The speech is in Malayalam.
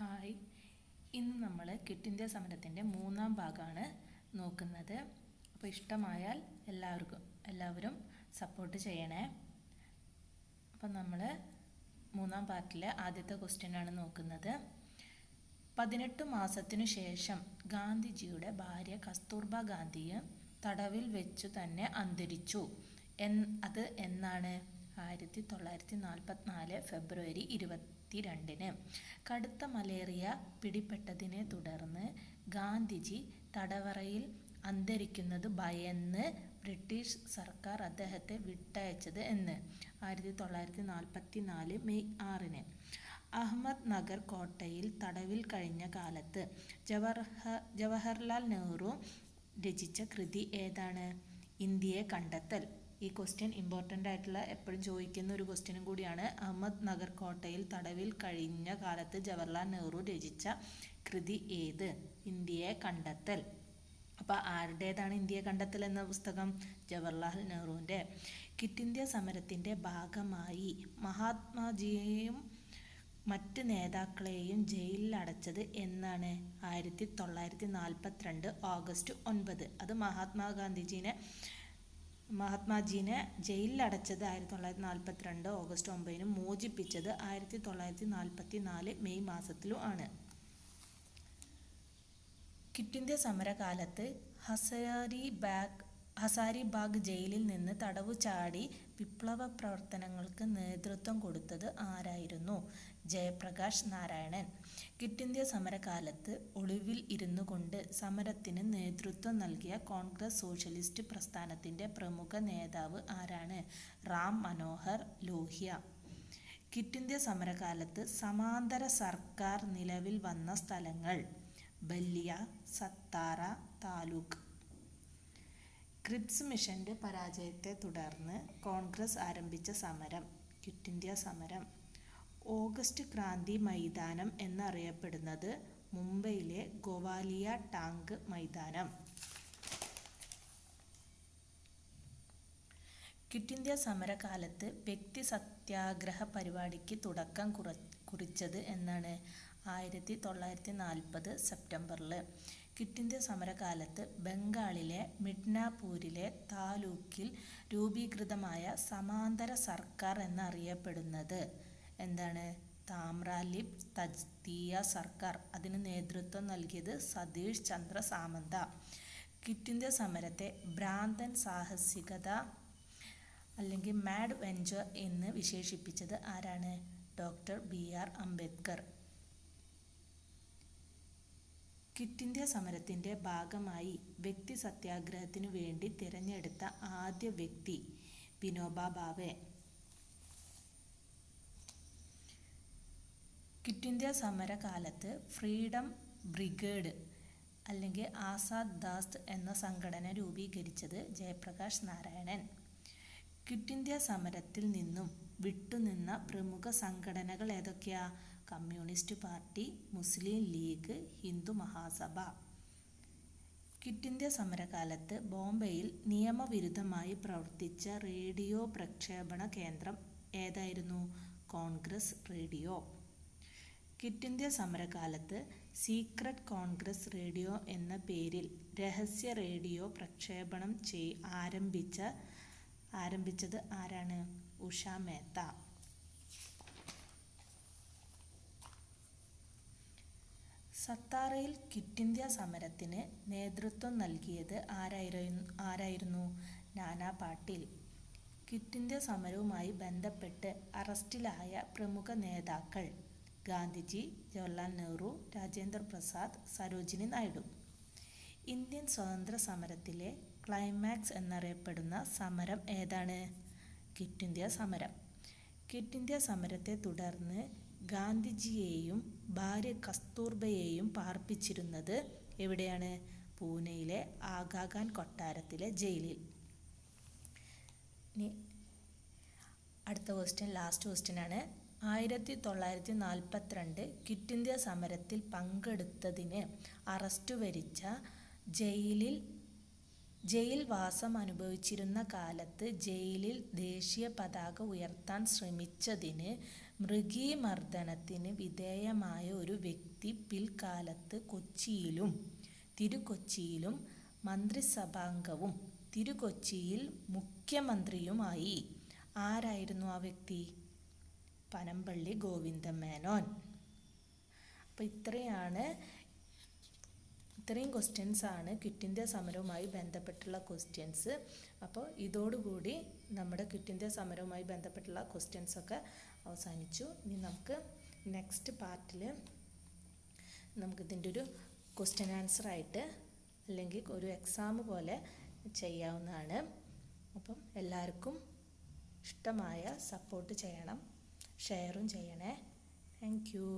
ഹായ്, ഇന്ന് നമ്മൾ ക്വിറ്റ് ഇന്ത്യ സമരത്തിൻ്റെ മൂന്നാം ഭാഗമാണ് നോക്കുന്നത്. അപ്പോൾ ഇഷ്ടമായാൽ എല്ലാവരും സപ്പോർട്ട് ചെയ്യണേ. അപ്പം നമ്മൾ മൂന്നാം പാർട്ടിലെ ആദ്യത്തെ ക്വസ്റ്റ്യനാണ് നോക്കുന്നത്. 18 മാസത്തിനു ശേഷം ഗാന്ധിജിയുടെ ഭാര്യ കസ്തൂർബ ഗാന്ധിയെ തടവിൽ വെച്ചു തന്നെ അന്തരിച്ചു. അത് എന്നാണ്? 1944 ഫെബ്രുവരി 22-ന്. കടുത്ത മലേറിയ പിടിപെട്ടതിനെ തുടർന്ന് ഗാന്ധിജി തടവറയിൽ അന്തരിക്കുന്നത് ഭയന്ന് ബ്രിട്ടീഷ് സർക്കാർ അദ്ദേഹത്തെ വിട്ടയച്ചത് എന്ന്. 1944 മെയ് 6-ന്. അഹമ്മദ് നഗർ കോട്ടയിൽ തടവിൽ കഴിഞ്ഞ കാലത്ത് ജവഹർലാൽ നെഹ്റു രചിച്ച കൃതി ഏതാണ്? ഇന്ത്യയെ കണ്ടെത്തൽ. ഈ ക്വസ്റ്റ്യൻ ഇമ്പോർട്ടൻ്റ് ആയിട്ടുള്ള എപ്പോഴും ചോദിക്കുന്ന ഒരു ക്വസ്റ്റ്യനും കൂടിയാണ്. അഹമ്മദ് നഗർ കോട്ടയിൽ തടവിൽ കഴിഞ്ഞ കാലത്ത് ജവഹർലാൽ നെഹ്റു രചിച്ച കൃതി ഏത്? ഇന്ത്യയെ കണ്ടെത്തൽ. അപ്പോൾ ആരുടേതാണ് ഇന്ത്യയെ കണ്ടെത്തൽ എന്ന പുസ്തകം? ജവഹർലാൽ നെഹ്റുവിൻ്റെ. ക്വിറ്റ് ഇന്ത്യ സമരത്തിൻ്റെ ഭാഗമായി മഹാത്മാജിയെയും മറ്റ് നേതാക്കളെയും ജയിലിൽ അടച്ചത് എന്നാണ്? 1942 ഓഗസ്റ്റ് 9. അത് മഹാത്മാജീനെ ജയിലിൽ അടച്ചത് 1942 ഓഗസ്റ്റ് 9-നും മോചിപ്പിച്ചത് 1944 മെയ് മാസത്തിലും ആണ്. ക്വിറ്റ് ഇന്ത്യ സമരകാലത്ത് ഹസാരിബാഗ് ജയിലിൽ നിന്ന് തടവു ചാടി വിപ്ലവ പ്രവർത്തനങ്ങൾക്ക് നേതൃത്വം കൊടുത്തത് ആരായിരുന്നു? ജയപ്രകാശ് നാരായണൻ. ക്വിറ്റ് ഇന്ത്യ സമരകാലത്ത് ഒളിവിൽ ഇരുന്നു കൊണ്ട് സമരത്തിന് നേതൃത്വം നൽകിയ കോൺഗ്രസ് സോഷ്യലിസ്റ്റ് പ്രസ്ഥാനത്തിൻ്റെ പ്രമുഖ നേതാവ് ആരാണ്? റാം മനോഹർ ലോഹ്യ. ക്വിറ്റ് ഇന്ത്യ സമരകാലത്ത് സമാന്തര സർക്കാർ നിലവിൽ വന്ന സ്ഥലങ്ങൾ: ബല്ലിയ, സത്താറ താലൂക്ക്. ക്രിപ്സ് മിഷന്റെ പരാജയത്തെ തുടർന്ന് കോൺഗ്രസ് ആരംഭിച്ച സമരം ക്വിറ്റ് ഇന്ത്യ സമരം. ഓഗസ്റ്റ് ക്രാന്തി മൈതാനം എന്നറിയപ്പെടുന്നത് മുംബൈയിലെ ഗോവാലിയ ടാങ്ക് മൈതാനം. ക്വിറ്റ് ഇന്ത്യ സമരകാലത്ത് വ്യക്തി സത്യാഗ്രഹ പരിപാടിക്ക് തുടക്കം കുറിച്ചത് എന്നാണ്? 1940 സെപ്റ്റംബറിൽ. ക്വിറ്റ് ഇന്ത്യ സമരകാലത്ത് ബംഗാളിലെ മിഡ്നാപൂരിലെ താലൂക്കിൽ രൂപീകൃതമായ സമാന്തര സർക്കാർ എന്നറിയപ്പെടുന്നത് എന്താണ്? താമ്രലിപ് തജ്തീയ സർക്കാർ. അതിന് നേതൃത്വം നൽകിയത് സതീഷ് ചന്ദ്ര സാമന്ത. ക്വിറ്റ് ഇന്ത്യ സമരത്തെ ഭ്രാന്തൻ സാഹസികത അല്ലെങ്കിൽ മാഡ് വെഞ്ചർ എന്ന് വിശേഷിപ്പിച്ചത് ആരാണ്? Doctor BR Ambedkar. Quit India സമരത്തിൻ്റെ ഭാഗമായി വ്യക്തി സത്യാഗ്രഹത്തിനു വേണ്ടി തിരഞ്ഞെടുത്ത ആദ്യ വ്യക്തി വിനോബ ഭാവെ. ക്വിറ്റ് ഇന്ത്യ സമരകാലത്ത് ഫ്രീഡം ബ്രിഗേഡ് അല്ലെങ്കിൽ ആസാദ് ദാസ്ത് എന്ന സംഘടന രൂപീകരിച്ചത് ജയപ്രകാശ് നാരായണൻ. ക്വിറ്റ് ഇന്ത്യ സമരത്തിൽ നിന്നും വിട്ടുനിന്ന പ്രമുഖ സംഘടനകൾ ഏതൊക്കെയാ? Communist party, Muslim League, Hindu Mahasabha. Quit India സമരകാലത്ത് ബോംബെയിൽ നിയമവിരുദ്ധമായി പ്രവർത്തിച്ച റേഡിയോ പ്രക്ഷേപണ കേന്ദ്രം ഏതായിരുന്നു? കോൺഗ്രസ് റേഡിയോ. ക്വിറ്റ് ഇന്ത്യ സമരകാലത്ത് സീക്രട്ട് കോൺഗ്രസ് റേഡിയോ എന്ന പേരിൽ രഹസ്യ റേഡിയോ പ്രക്ഷേപണം ആരംഭിച്ചത് ആരാണ്? ഉഷ മേത്ത. സത്താറയിൽ ക്വിറ്റ് ഇന്ത്യ സമരത്തിന് നേതൃത്വം നൽകിയത് ആരായിരുന്നു? നാനാ പാട്ടീൽ. ക്വിറ്റ് ഇന്ത്യ സമരവുമായി ബന്ധപ്പെട്ട് അറസ്റ്റിലായ പ്രമുഖ നേതാക്കൾ: ഗാന്ധിജി, ജവഹർലാൽ നെഹ്റു, രാജേന്ദ്ര പ്രസാദ്, സരോജിനി നായിഡു. ഇന്ത്യൻ സ്വാതന്ത്ര്യ സമരത്തിലെ ക്ലൈമാക്സ് എന്നറിയപ്പെടുന്ന സമരം ഏതാണ്? ക്വിറ്റ് ഇന്ത്യ സമരം. ക്വിറ്റ് ഇന്ത്യ സമരത്തെ തുടർന്ന് ഗാന്ധിജിയെയും ഭാര്യ കസ്തൂർബയെയും പാർപ്പിച്ചിരുന്നത് എവിടെയാണ്? പൂനെയിലെ ആഗാഖാൻ കൊട്ടാരത്തിലെ ജയിലിൽ. അടുത്ത ക്വസ്റ്റ്യൻ ലാസ്റ്റ് ക്വസ്റ്റ്യനാണ്. 1942 ക്വിറ്റ് ഇന്ത്യ സമരത്തിൽ പങ്കെടുത്തതിന് അറസ്റ്റ് വരിച്ച ജയിൽ വാസം അനുഭവിച്ചിരുന്ന കാലത്ത് ജയിലിൽ ദേശീയ പതാക ഉയർത്താൻ ശ്രമിച്ചതിന് മൃഗീമർദ്ദനത്തിന് വിധേയമായ ഒരു വ്യക്തി പിൽക്കാലത്ത് കൊച്ചിയിലും തിരുക്കൊച്ചിയിലും മന്ത്രിസഭാംഗവും തിരുക്കൊച്ചിയിൽ മുഖ്യമന്ത്രിയുമായി. ആരായിരുന്നു ആ വ്യക്തി? പനമ്പള്ളി ഗോവിന്ദൻ മേനോൻ. അപ്പോൾ ഇത്രയും ക്വസ്റ്റ്യൻസ് ആണ് ക്വിറ്റ് ഇന്ത്യ സമരവുമായി ബന്ധപ്പെട്ടുള്ള ക്വസ്റ്റ്യൻസ്. അപ്പോൾ ഇതോടുകൂടി നമ്മുടെ ക്വിറ്റ് ഇന്ത്യ സമരവുമായി ബന്ധപ്പെട്ടുള്ള ക്വസ്റ്റ്യൻസൊക്കെ അവസാനിച്ചു. ഇനി നമുക്ക് നെക്സ്റ്റ് പാർട്ടിൽ നമുക്കിതിൻ്റെ ഒരു ക്വസ്റ്റ്യൻ ആൻസർ ആയിട്ട് അല്ലെങ്കിൽ ഒരു എക്സാം പോലെ ചെയ്യാവുന്നതാണ്. അപ്പം എല്ലാവർക്കും ഇഷ്ടമായ സപ്പോർട്ട് ചെയ്യണം, ഷെയറും ചെയ്യണേ. Thank you.